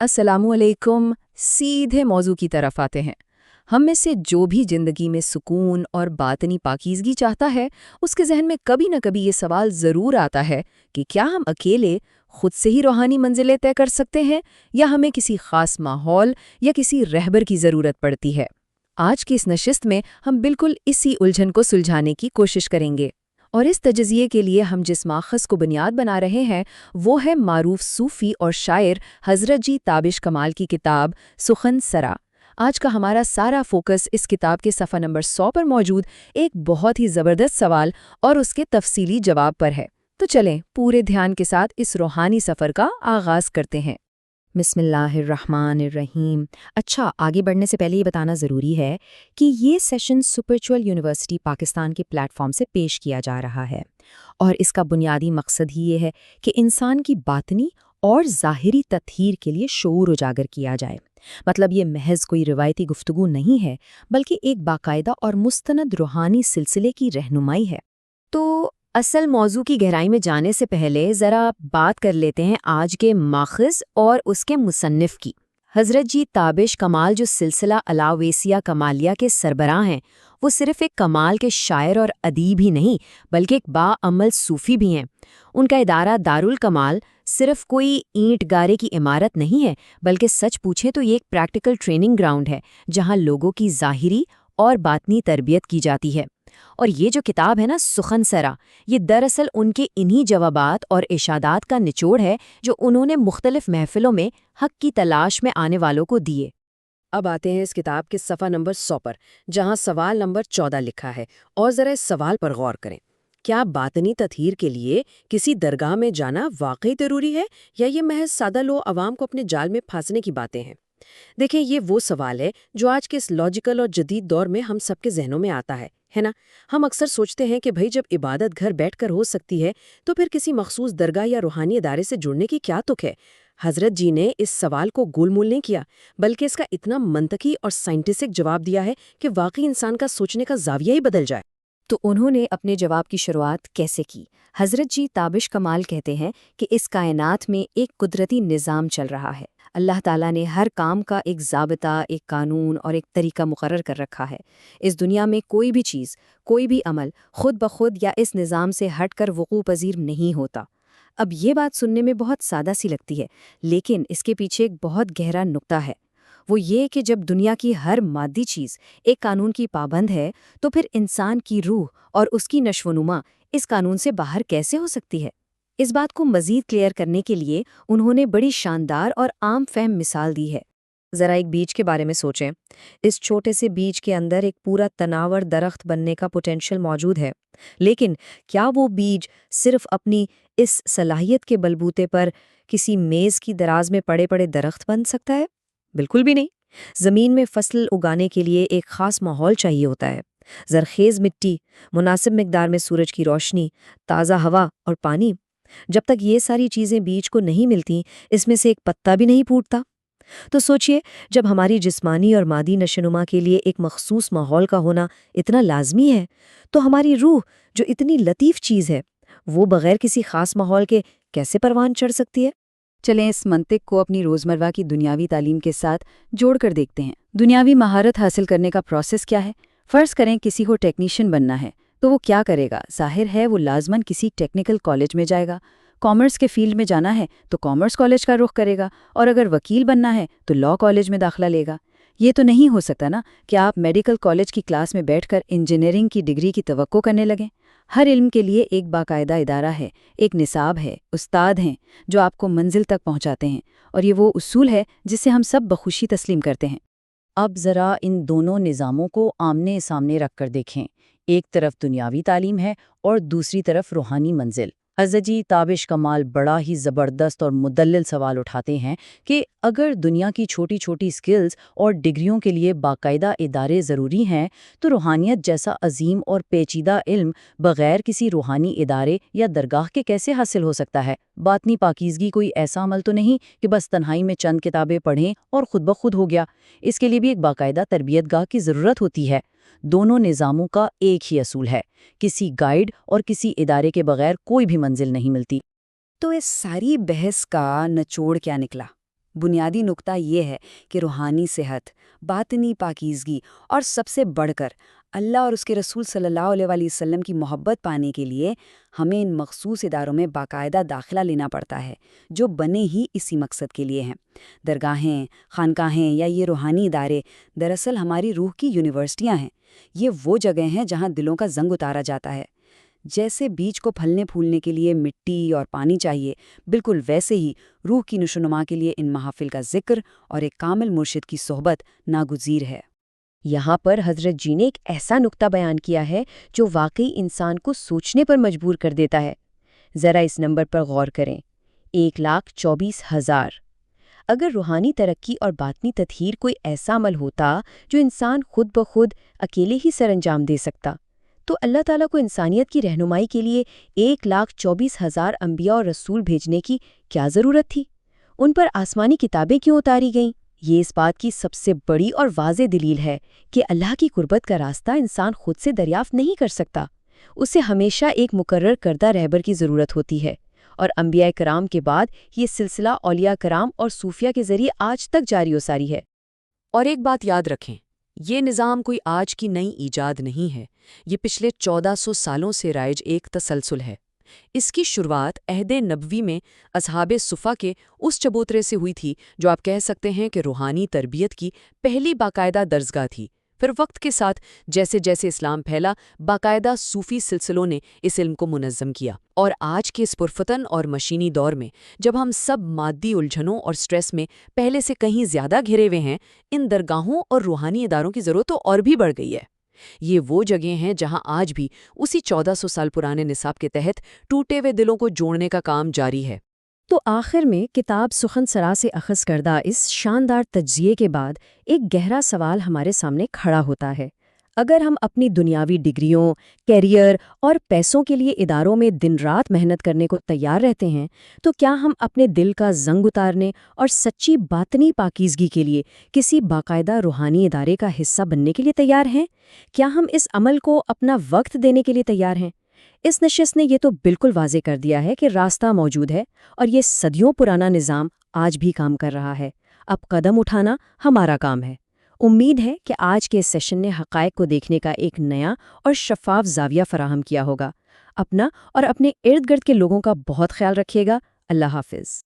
अस्सलामु अलैकुम। सीधे मौजू की तरफ आते हैं। हम में से जो भी जिंदगी में सुकून और बातनी पाकीज़गी चाहता है, उसके जहन में कभी न कभी ये सवाल ज़रूर आता है कि क्या हम अकेले खुद से ही रूहानी मंजिलें तय कर सकते हैं या हमें किसी खास माहौल या किसी रहबर की ज़रूरत पड़ती है। आज की इस नशिस्त में हम बिल्कुल इसी उलझन को सुलझाने की कोशिश करेंगे। और इस तजज़िये के लिए हम जिस माखज़ को बुनियाद बना रहे हैं वो है मारूफ सूफ़ी और शायर हज़रत जी ताबिश कमाल की किताब सुखन सरा। आज का हमारा सारा फोकस इस किताब के सफ़ा नंबर 100 पर मौजूद एक बहुत ही ज़बरदस्त सवाल और उसके तफसीली जवाब पर है। तो चलें पूरे ध्यान के साथ इस रूहानी सफ़र का आगाज़ करते हैं। बिस्मिल्लाहिर्रहमानिर्रहीम। अच्छा, आगे बढ़ने से पहले ये बताना ज़रूरी है कि ये सेशन स्पिरिचुअल यूनिवर्सिटी पाकिस्तान के प्लेटफॉर्म से पेश किया जा रहा है और इसका बुनियादी मकसद ही ये है कि इंसान की बातनी और ज़ाहिरी तत्हीर के लिए शऊर उजागर किया जाए। मतलब ये महज कोई रिवायती गुफ्तगू नहीं है, बल्कि एक बाकायदा और मुस्तनद रूहानी सिलसिले की रहनुमाई है। तो असल मौजू की गहराई में जाने से पहले ज़रा बात कर लेते हैं आज के माखज़ और उसके मुसन्निफ़ की। हज़रत जी ताबिश कमाल जो सिलसिला अलावेसिया कमालिया के सरबराह हैं, वो सिर्फ़ एक कमाल के शायर और अदीब ही नहीं बल्कि एक बाअमल सूफ़ी भी हैं। उनका इदारा दारुल कमाल सिर्फ़ कोई ईंट गारे की इमारत नहीं है, बल्कि सच पूछें तो ये एक प्रैक्टिकल ट्रेनिंग ग्राउंड है जहाँ लोगों की ज़ाहिरी और बातनी तरबियत की जाती है। और ये जो किताब है ना सुखन सरा, ये दरअसल उनके इन्हीं जवाबात और इशादात का निचोड़ है जो उन्होंने मुख्तलिफ महफिलों में हक की तलाश में आने वालों को दिए। अब आते हैं इस किताब के सफ़ा नंबर 100 पर, जहाँ सवाल नंबर 14 लिखा है। और ज़रा इस सवाल पर गौर करें, क्या बातनी तत्हीर के लिए किसी दरगाह में जाना वाकई ज़रूरी है या ये महज सादा लो अवाम को अपने जाल में फांसने की बातें हैं। देखें, ये वो सवाल है जो आज के इस लॉजिकल और जदीद दौर में हम सबके जहनों में आता है ना। हम अक्सर सोचते हैं कि भाई जब इबादत घर बैठकर हो सकती है तो फिर किसी मखसूस दरगाह या रूहानी इदारे से जुड़ने की क्या तुक है। हजरत जी ने इस सवाल को गोलमोल नहीं किया, बल्कि इसका इतना मंतकी और साइंटिफिक जवाब दिया है कि वाकई इंसान का सोचने का जाविया ही बदल जाए। तो उन्होंने अपने जवाब की शुरुआत कैसे की? हज़रत जी ताबिश कमाल कहते हैं कि इस कायनात में एक कुदरती निज़ाम चल रहा है। अल्लाह ताला ने हर काम का एक ज़ाबिता, एक कानून और एक तरीका मुकर्रर कर रखा है। इस दुनिया में कोई भी चीज़, कोई भी अमल खुद ब खुद या इस निज़ाम से हटकर वक़ू पज़ीर नहीं होता। अब ये बात सुनने में बहुत सादा सी लगती है, लेकिन इसके पीछे एक बहुत गहरा नुक्ता है। वो ये कि जब दुनिया की हर मादी चीज़ एक कानून की पाबंद है, तो फिर इंसान की रूह और उसकी नश्वनुमा इस कानून से बाहर कैसे हो सकती है? इस बात को मज़ीद क्लियर करने के लिए उन्होंने बड़ी शानदार और आम फहम मिसाल दी है। ज़रा एक बीज के बारे में सोचें। इस छोटे से बीज के अंदर एक पूरा तनावर दरख्त बनने का पोटेंशियल मौजूद है, लेकिन क्या वो बीज सिर्फ अपनी इस सलाहियत के बलबूते पर किसी मेज़ की दराज में पड़े पड़े दरख्त बन सकता है? बिल्कुल भी नहीं। ज़मीन में फसल उगाने के लिए एक ख़ास माहौल चाहिए होता है। ज़रख़ेज़ मिट्टी, मुनासिब मिक़दार में सूरज की रोशनी, ताज़ा हवा और पानी। जब तक ये सारी चीज़ें बीज को नहीं मिलती, इसमें से एक पत्ता भी नहीं फूटता। तो सोचिए, जब हमारी जिस्मानी और मादी नशोनुमा के लिए एक मखसूस माहौल का होना इतना लाजमी है, तो हमारी रूह जो इतनी लतीफ़ चीज़ है, वो बग़ैर किसी ख़ास माहौल के कैसे परवान चढ़ सकती है? चलें इस मंतिक को अपनी रोज़मर्रा की दुनियावी तालीम के साथ जोड़कर देखते हैं। दुनियावी महारत हासिल करने का प्रोसेस क्या है? फ़र्ज़ करें किसी को टेक्नीशियन बनना है, तो वो क्या करेगा? ज़ाहिर है वो लाजमन किसी टेक्निकल कॉलेज में जाएगा। कॉमर्स के फील्ड में जाना है तो कॉमर्स कॉलेज का रुख करेगा, और अगर वकील बनना है तो लॉ कॉलेज में दाखिला लेगा। ये तो नहीं हो सकता ना कि आप मेडिकल कॉलेज की क्लास में बैठकर इंजीनियरिंग की डिग्री की तवक्को करने लगें। हर इल्म के लिए एक बाकायदा इदारा है, एक निसाब है, उस्ताद हैं जो आपको मंजिल तक पहुंचाते हैं, और ये वो उसूल है जिसे हम सब बखुशी तस्लीम करते हैं। अब ज़रा इन दोनों निज़ामों को आमने सामने रख कर देखें। एक तरफ दुनियावी तालीम है और दूसरी तरफ रूहानी मंजिल। हज़रत जी ताबिश कमाल बड़ा ही ज़बरदस्त और मुदल्लिल सवाल उठाते हैं कि अगर दुनिया की छोटी छोटी स्किल्स और डिग्रियों के लिए बाकायदा इदारे ज़रूरी हैं, तो रूहानियत जैसा अजीम और पेचीदा इल्म बग़ैर किसी रूहानी इदारे या दरगाह के कैसे हासिल हो सकता है? बातनी पाकीज़गी कोई ऐसा अमल तो नहीं कि बस तन्हाई में चंद किताबें पढ़ें और खुद ब खुद हो गया। इसके लिए भी एक बाकायदा तरबियतगाह की ज़रूरत होती है। दोनों निज़ामों का एक ही असूल है, किसी गाइड और किसी इदारे के बगैर कोई भी मंजिल नहीं मिलती। तो इस सारी बहस का निचोड़ क्या निकला? بنیادی نقطہ یہ ہے کہ روحانی صحت، باطنی پاکیزگی اور سب سے بڑھ کر اللہ اور اس کے رسول صلی اللہ علیہ وآلہ وسلم کی محبت پانے کے لیے ہمیں ان مخصوص اداروں میں باقاعدہ داخلہ لینا پڑتا ہے، جو بنے ہی اسی مقصد کے لیے ہیں۔ درگاہیں، خانقاہیں یا یہ روحانی ادارے دراصل ہماری روح کی یونیورسٹیاں ہیں۔ یہ وہ جگہ ہیں جہاں دلوں کا زنگ اتارا جاتا ہے۔ جیسے بیج کو پھلنے پھولنے کے لیے مٹی اور پانی چاہیے، بالکل ویسے ہی روح کی نشوونما کے لیے ان محافل کا ذکر اور ایک کامل مرشد کی صحبت ناگزیر ہے۔ یہاں پر حضرت جی نے ایک ایسا نقطہ بیان کیا ہے جو واقعی انسان کو سوچنے پر مجبور کر دیتا ہے۔ ذرا اس نمبر پر غور کریں، 1,24,000۔ اگر روحانی ترقی اور باطنی تطہیر کوئی ایسا عمل ہوتا جو انسان خود بخود اکیلے ہی سر انجام دے سکتا، تو اللہ تعالیٰ کو انسانیت کی رہنمائی کے لیے 1,24,000 انبیاء اور رسول بھیجنے کی کیا ضرورت تھی؟ ان پر آسمانی کتابیں کیوں اتاری گئیں؟ یہ اس بات کی سب سے بڑی اور واضح دلیل ہے کہ اللہ کی قربت کا راستہ انسان خود سے دریافت نہیں کر سکتا۔ اسے ہمیشہ ایک مقرر کردہ رہبر کی ضرورت ہوتی ہے، اور انبیاء کرام کے بعد یہ سلسلہ اولیاء کرام اور صوفیہ کے ذریعے آج تک جاری و ساری ہے۔ اور ایک بات یاد رکھیں، یہ نظام کوئی آج کی نئی ایجاد نہیں ہے، یہ پچھلے 1400 سالوں سے رائج ایک تسلسل ہے۔ اس کی شروعات عہد نبوی میں اصحاب صفا کے اس چبوترے سے ہوئی تھی، جو آپ کہہ سکتے ہیں کہ روحانی تربیت کی پہلی باقاعدہ درسگاہ تھی۔ پھر وقت کے ساتھ جیسے جیسے اسلام پھیلا، باقاعدہ صوفی سلسلوں نے اس علم کو منظم کیا، اور آج کے اس پرفتن اور مشینی دور میں جب ہم سب مادی الجھنوں اور سٹریس میں پہلے سے کہیں زیادہ گھرے ہوئے ہیں، ان درگاہوں اور روحانی اداروں کی ضرورت تو اور بھی بڑھ گئی ہے۔ یہ وہ جگہیں ہیں جہاں آج بھی اسی 1400 سال پرانے نصاب کے تحت ٹوٹے ہوئے دلوں کو جوڑنے کا کام جاری ہے۔ تو آخر میں کتاب سخن سرا سے اخذ کردہ اس شاندار تجزیے کے بعد ایک گہرا سوال ہمارے سامنے کھڑا ہوتا ہے۔ اگر ہم اپنی دنیاوی ڈگریوں، کیریئر اور پیسوں کے لیے اداروں میں دن رات محنت کرنے کو تیار رہتے ہیں، تو کیا ہم اپنے دل کا زنگ اتارنے اور سچی باطنی پاکیزگی کے لیے کسی باقاعدہ روحانی ادارے کا حصہ بننے کے لیے تیار ہیں؟ کیا ہم اس عمل کو اپنا وقت دینے کے لیے تیار ہیں؟ اس نشست نے یہ تو بالکل واضح کر دیا ہے کہ راستہ موجود ہے، اور یہ صدیوں پرانا نظام آج بھی کام کر رہا ہے۔ اب قدم اٹھانا ہمارا کام ہے۔ امید ہے کہ آج کے اس سیشن نے حقائق کو دیکھنے کا ایک نیا اور شفاف زاویہ فراہم کیا ہوگا۔ اپنا اور اپنے ارد گرد کے لوگوں کا بہت خیال رکھیے گا۔ اللہ حافظ۔